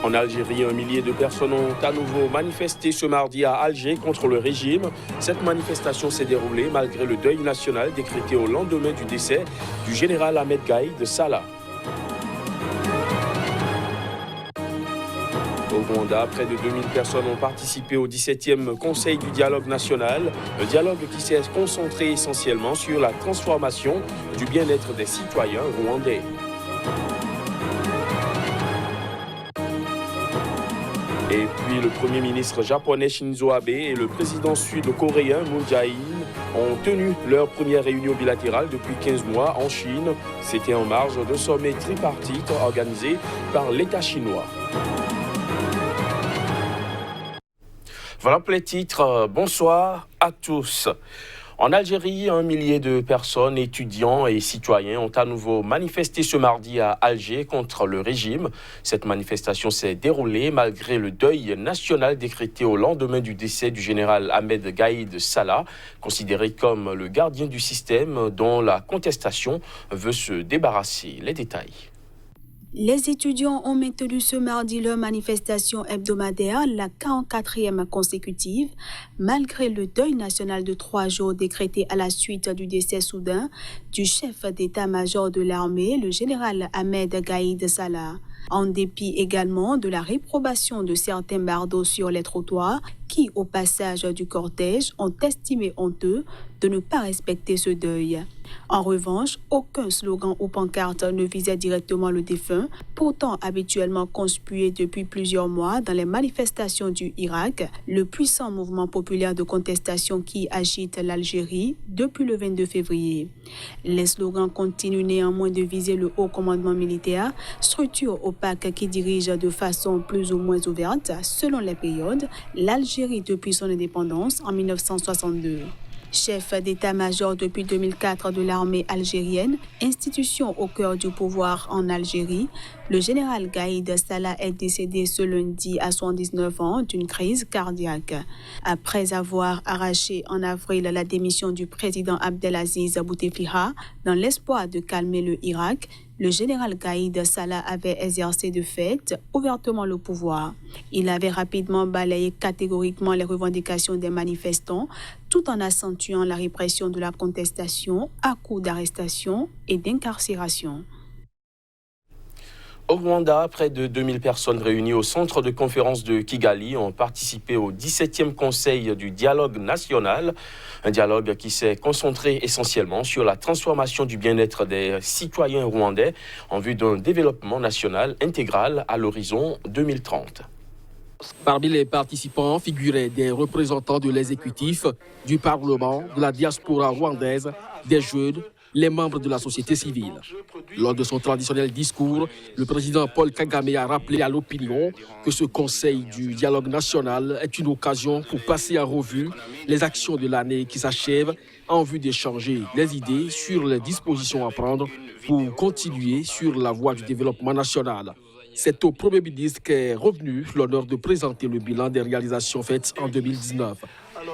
En Algérie, un millier de personnes ont à nouveau manifesté ce mardi à Alger contre le régime. Cette manifestation s'est déroulée malgré le deuil national décrété au lendemain du décès du général Ahmed Gaïd Salah. Au Rwanda, près de 2000 personnes ont participé au 17e Conseil du dialogue national, un dialogue qui s'est concentré essentiellement sur la transformation du bien-être des citoyens rwandais. Et puis le Premier ministre japonais Shinzo Abe et le président sud-coréen Moon Jae-in ont tenu leur première réunion bilatérale depuis 15 mois en Chine. C'était en marge d'un sommet tripartite organisé par l'État chinois. Voilà pour les titres. Bonsoir à tous. En Algérie, un millier de personnes, étudiants et citoyens ont à nouveau manifesté ce mardi à Alger contre le régime. Cette manifestation s'est déroulée malgré le deuil national décrété au lendemain du décès du général Ahmed Gaïd Salah, considéré comme le gardien du système dont la contestation veut se débarrasser. Les détails. Les étudiants ont maintenu ce mardi leur manifestation hebdomadaire, la 44e consécutive, malgré le deuil national de 3 jours décrété à la suite du décès soudain du chef d'état-major de l'armée, le général Ahmed Gaïd Salah. En dépit également de la réprobation de certains bardeaux sur les trottoirs qui, au passage du cortège, ont estimé honteux de ne pas respecter ce deuil. En revanche, aucun slogan ou pancarte ne visait directement le défunt, pourtant habituellement conspué depuis plusieurs mois dans les manifestations du Irak, le puissant mouvement populaire de contestation qui agite l'Algérie depuis le 22 février. Les slogans continuent néanmoins de viser le haut commandement militaire, structure opaque qui dirige de façon plus ou moins ouverte, selon les périodes, l'Algérie depuis son indépendance en 1962. Chef d'état-major depuis 2004 de l'armée algérienne, institution au cœur du pouvoir en Algérie, le général Gaïd Salah est décédé ce lundi à 79 ans d'une crise cardiaque. Après avoir arraché en avril la démission du président Abdelaziz Bouteflika dans l'espoir de calmer le Irak, le général Gaïd Salah avait exercé de fait ouvertement le pouvoir. Il avait rapidement balayé catégoriquement les revendications des manifestants, tout en accentuant la répression de la contestation à coups d'arrestation et d'incarcération. Au Rwanda, près de 2000 personnes réunies au centre de conférence de Kigali ont participé au 17e Conseil du dialogue national, un dialogue qui s'est concentré essentiellement sur la transformation du bien-être des citoyens rwandais en vue d'un développement national intégral à l'horizon 2030. Parmi les participants figuraient des représentants de l'exécutif, du Parlement, de la diaspora rwandaise, des jeunes, les membres de la société civile. Lors de son traditionnel discours, le président Paul Kagame a rappelé à l'opinion que ce Conseil du dialogue national est une occasion pour passer en revue les actions de l'année qui s'achève en vue d'échanger des idées sur les dispositions à prendre pour continuer sur la voie du développement national. C'est au Premier ministre qu'est revenu l'honneur de présenter le bilan des réalisations faites en 2019.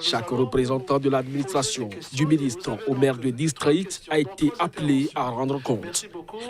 Chaque représentant de l'administration, du ministre au maire de district, a été appelé à rendre compte.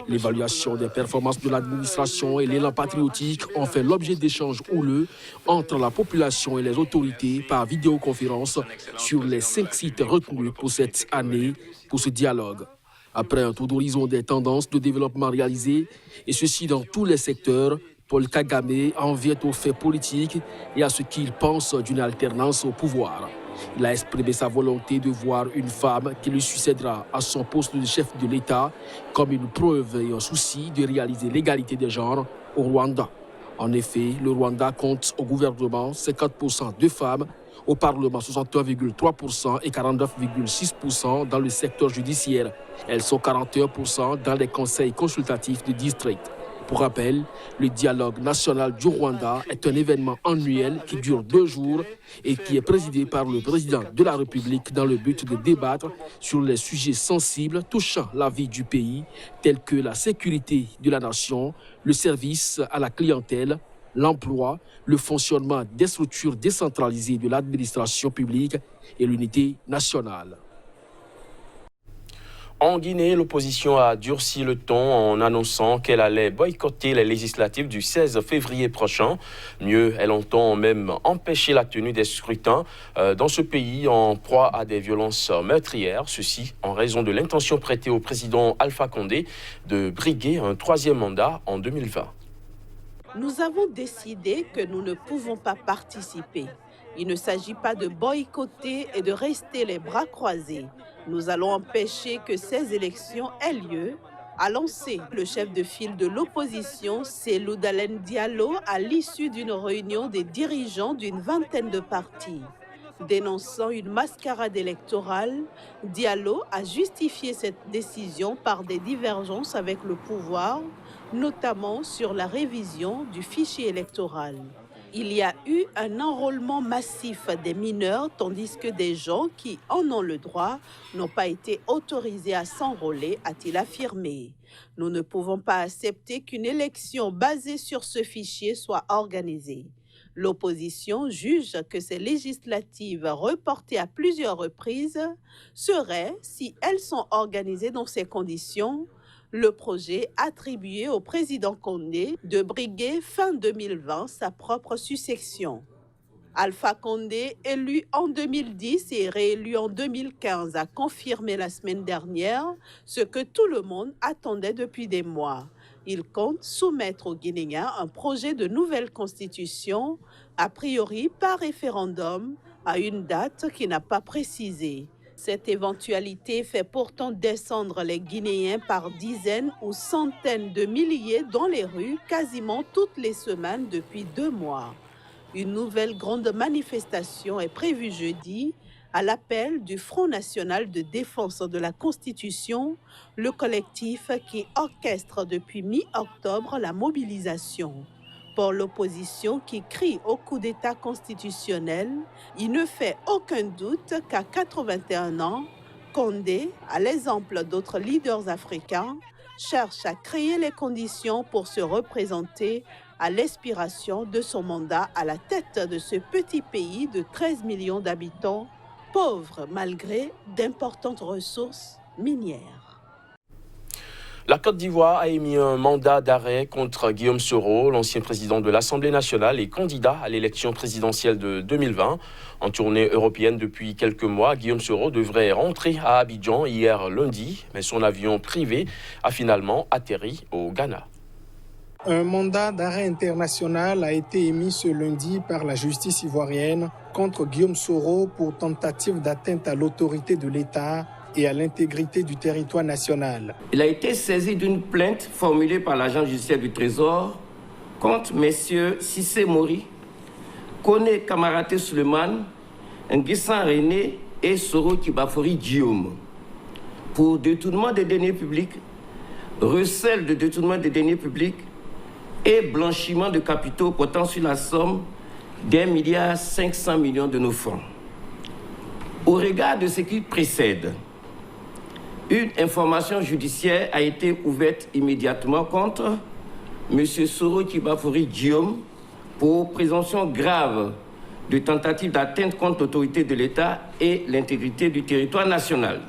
L'évaluation des performances de l'administration et l'élan patriotique ont fait l'objet d'échanges houleux entre la population et les autorités par vidéoconférence sur les 5 sites retenus pour cette année pour ce dialogue. Après un tour d'horizon des tendances de développement réalisées, et ceci dans tous les secteurs, Paul Kagame en vient aux faits politiques et à ce qu'il pense d'une alternance au pouvoir. Il a exprimé sa volonté de voir une femme qui lui succédera à son poste de chef de l'État comme une preuve et un souci de réaliser l'égalité des genres au Rwanda. En effet, le Rwanda compte au gouvernement 50% de femmes, au Parlement 61,3% et 49,6% dans le secteur judiciaire. Elles sont 41% dans les conseils consultatifs de district. Pour rappel, le dialogue national du Rwanda est un événement annuel qui dure 2 jours et qui est présidé par le président de la République dans le but de débattre sur les sujets sensibles touchant la vie du pays, tels que la sécurité de la nation, le service à la clientèle, l'emploi, le fonctionnement des structures décentralisées de l'administration publique et l'unité nationale. En Guinée, l'opposition a durci le ton en annonçant qu'elle allait boycotter les législatives du 16 février prochain. Mieux, elle entend même empêcher la tenue des scrutins dans ce pays en proie à des violences meurtrières. Ceci en raison de l'intention prêtée au président Alpha Condé de briguer un troisième mandat en 2020. Nous avons décidé que nous ne pouvons pas participer. Il ne s'agit pas de boycotter et de rester les bras croisés. Nous allons empêcher que ces élections aient lieu, a lancé le chef de file de l'opposition, Cellou Dalein Diallo, à l'issue d'une réunion des dirigeants d'une vingtaine de partis. Dénonçant une mascarade électorale, Diallo a justifié cette décision par des divergences avec le pouvoir, notamment sur la révision du fichier électoral. Il y a eu un enrôlement massif des mineurs, tandis que des gens qui en ont le droit n'ont pas été autorisés à s'enrôler, a-t-il affirmé. Nous ne pouvons pas accepter qu'une élection basée sur ce fichier soit organisée. L'opposition juge que ces législatives reportées à plusieurs reprises seraient, si elles sont organisées dans ces conditions, le projet attribué au président Condé de briguer fin 2020 sa propre succession. Alpha Condé, élu en 2010 et réélu en 2015, a confirmé la semaine dernière ce que tout le monde attendait depuis des mois. Il compte soumettre aux Guinéens un projet de nouvelle constitution, a priori par référendum, à une date qu'il n'a pas précisée. Cette éventualité fait pourtant descendre les Guinéens par dizaines ou centaines de milliers dans les rues quasiment toutes les semaines depuis 2 mois. Une nouvelle grande manifestation est prévue jeudi à l'appel du Front national de défense de la Constitution, le collectif qui orchestre depuis mi-octobre la mobilisation. Pour l'opposition qui crie au coup d'État constitutionnel, il ne fait aucun doute qu'à 81 ans, Condé, à l'exemple d'autres leaders africains, cherche à créer les conditions pour se représenter à l'expiration de son mandat à la tête de ce petit pays de 13 millions d'habitants, pauvre malgré d'importantes ressources minières. La Côte d'Ivoire a émis un mandat d'arrêt contre Guillaume Soro, l'ancien président de l'Assemblée nationale et candidat à l'élection présidentielle de 2020. En tournée européenne depuis quelques mois, Guillaume Soro devrait rentrer à Abidjan hier lundi, mais son avion privé a finalement atterri au Ghana. Un mandat d'arrêt international a été émis ce lundi par la justice ivoirienne contre Guillaume Soro pour tentative d'atteinte à l'autorité de l'État et à l'intégrité du territoire national. Il a été saisi d'une plainte formulée par l'agent judiciaire du Trésor contre messieurs Cissé Mori, Kone Kamaraté Suleiman, Nguissan René et Soro Kibafori Guillaume pour détournement des deniers publics, recel de détournement des deniers publics et blanchiment de capitaux portant sur la somme d'1,5 milliard de nos francs. Au regard de ce qui précède, une information judiciaire a été ouverte immédiatement contre M. Soro Kibafori Guillaume pour présomption grave de tentative d'atteinte contre l'autorité de l'État et l'intégrité du territoire national,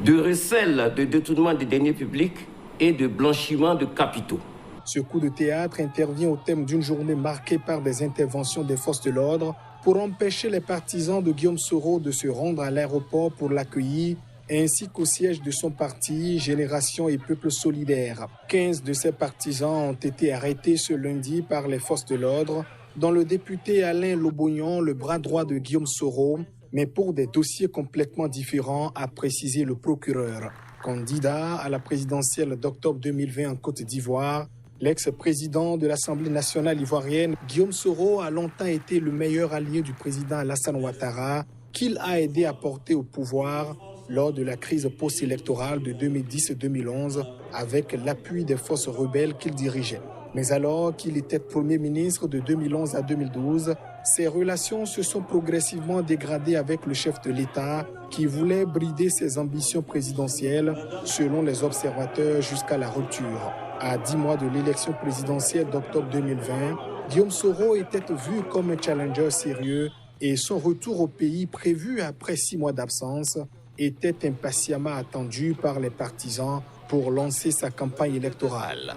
de recel de détournement des deniers publics et de blanchiment de capitaux. Ce coup de théâtre intervient au thème d'une journée marquée par des interventions des forces de l'ordre pour empêcher les partisans de Guillaume Soro de se rendre à l'aéroport pour l'accueillir, ainsi qu'au siège de son parti, Génération et Peuple Solidaire. 15 de ses partisans ont été arrêtés ce lundi par les forces de l'ordre, dont le député Alain Lobognon, le bras droit de Guillaume Soro, mais pour des dossiers complètement différents, a précisé le procureur. Candidat à la présidentielle d'octobre 2020 en Côte d'Ivoire, l'ex-président de l'Assemblée nationale ivoirienne, Guillaume Soro, a longtemps été le meilleur allié du président Alassane Ouattara, qu'il a aidé à porter au pouvoir lors de la crise post-électorale de 2010-2011 avec l'appui des forces rebelles qu'il dirigeait. Mais alors qu'il était Premier ministre de 2011 à 2012, ses relations se sont progressivement dégradées avec le chef de l'État qui voulait brider ses ambitions présidentielles, selon les observateurs, jusqu'à la rupture. À 10 mois de l'élection présidentielle d'octobre 2020, Guillaume Soro était vu comme un challenger sérieux et son retour au pays prévu après 6 mois d'absence était impatiemment attendu par les partisans pour lancer sa campagne électorale.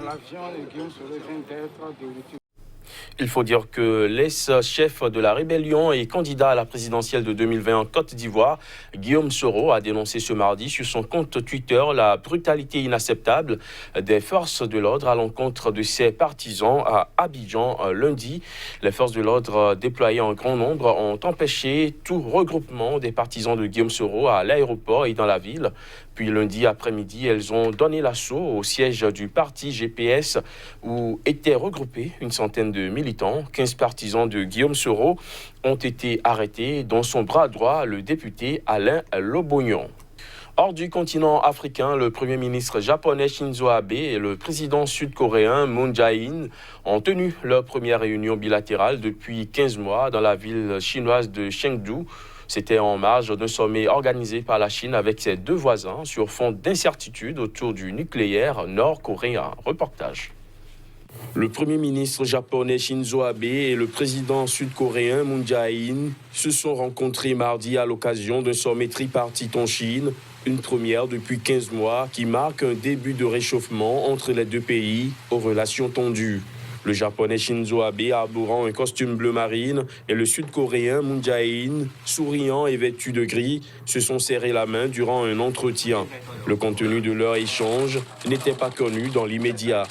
Il faut dire que l'ex-chef de la rébellion et candidat à la présidentielle de 2020 en Côte d'Ivoire, Guillaume Soro, a dénoncé ce mardi sur son compte Twitter la brutalité inacceptable des forces de l'ordre à l'encontre de ses partisans à Abidjan lundi. Les forces de l'ordre déployées en grand nombre ont empêché tout regroupement des partisans de Guillaume Soro à l'aéroport et dans la ville. Puis lundi après-midi, elles ont donné l'assaut au siège du parti GPS où étaient regroupés une centaine de militants. 15 partisans de Guillaume Soro ont été arrêtés, dont son bras droit, le député Alain Lobognon. Hors du continent africain, le Premier ministre japonais Shinzo Abe et le président sud-coréen Moon Jae-in ont tenu leur première réunion bilatérale depuis 15 mois dans la ville chinoise de Chengdu. C'était en marge d'un sommet organisé par la Chine avec ses deux voisins sur fond d'incertitude autour du nucléaire nord-coréen. Reportage. Le Premier ministre japonais Shinzo Abe et le président sud-coréen Moon Jae-in se sont rencontrés mardi à l'occasion d'un sommet tripartite en Chine, une première depuis 15 mois qui marque un début de réchauffement entre les deux pays aux relations tendues. Le japonais Shinzo Abe arborant un costume bleu marine et le sud-coréen Moon Jae-in, souriant et vêtu de gris, se sont serrés la main durant un entretien. Le contenu de leur échange n'était pas connu dans l'immédiat.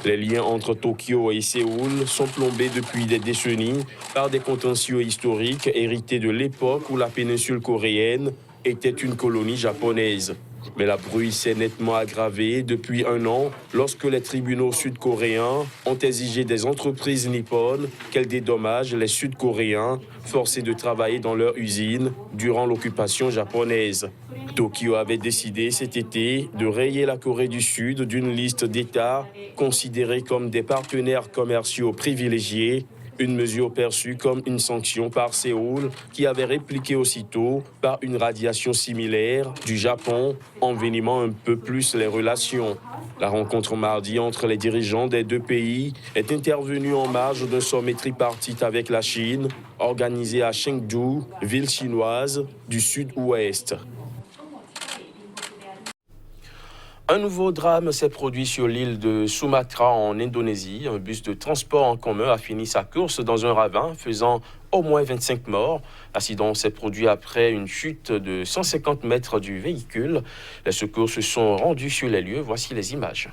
Les liens entre Tokyo et Séoul sont plombés depuis des décennies par des contentieux historiques hérités de l'époque où la péninsule coréenne était une colonie japonaise. Mais la brouille s'est nettement aggravée depuis un an lorsque les tribunaux sud-coréens ont exigé des entreprises nippones qu'elles dédommagent les Sud-Coréens forcés de travailler dans leur usine durant l'occupation japonaise. Tokyo avait décidé cet été de rayer la Corée du Sud d'une liste d'États considérés comme des partenaires commerciaux privilégiés, une mesure perçue comme une sanction par Séoul qui avait répliqué aussitôt par une radiation similaire du Japon, envenimant un peu plus les relations. La rencontre mardi entre les dirigeants des deux pays est intervenue en marge d'un sommet tripartite avec la Chine, organisé à Chengdu, ville chinoise du sud-ouest. Un nouveau drame s'est produit sur l'île de Sumatra en Indonésie. Un bus de transport en commun a fini sa course dans un ravin, faisant au moins 25 morts. L'accident s'est produit après une chute de 150 mètres du véhicule. Les secours se sont rendus sur les lieux. Voici les images.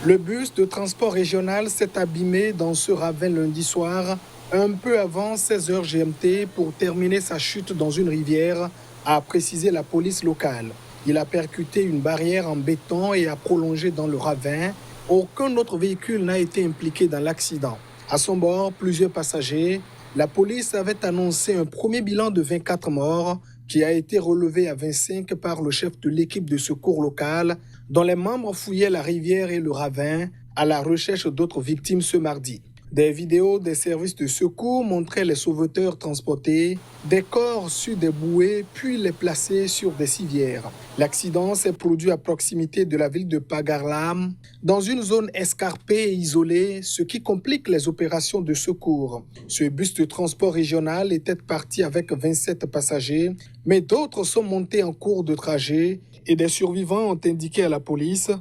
Le bus de transport régional s'est abîmé dans ce ravin lundi soir, un peu avant 16h GMT, pour terminer sa chute dans une rivière, a précisé la police locale. Il a percuté une barrière en béton et a prolongé dans le ravin. Aucun autre véhicule n'a été impliqué dans l'accident. À son bord, plusieurs passagers. La police avait annoncé un premier bilan de 24 morts qui a été relevé à 25 par le chef de l'équipe de secours locale, dont les membres fouillaient la rivière et le ravin à la recherche d'autres victimes ce mardi. Des vidéos des services de secours montraient les sauveteurs transporter des corps sur des bouées puis les placer sur des civières. L'accident s'est produit à proximité de la ville de Pagarlam, dans une zone escarpée et isolée, ce qui complique les opérations de secours. Ce bus de transport régional était parti avec 27 passagers, mais d'autres sont montés en cours de trajet et des survivants ont indiqué à la police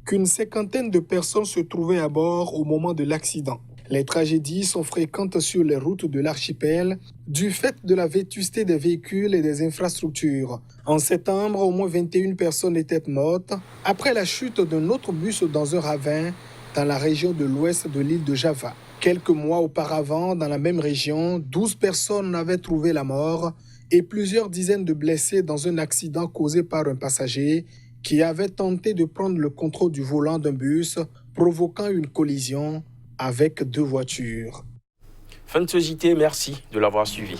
qu'une cinquantaine de personnes se trouvaient à bord au moment de l'accident. Les tragédies sont fréquentes sur les routes de l'archipel du fait de la vétusté des véhicules et des infrastructures. En septembre, au moins 21 personnes étaient mortes après la chute d'un autre bus dans un ravin dans la région de l'ouest de l'île de Java. Quelques mois auparavant, dans la même région, 12 personnes avaient trouvé la mort et plusieurs dizaines de blessés dans un accident causé par un passager qui avait tenté de prendre le contrôle du volant d'un bus, provoquant une collision avec deux voitures. Fin de ce JT, merci de l'avoir suivi.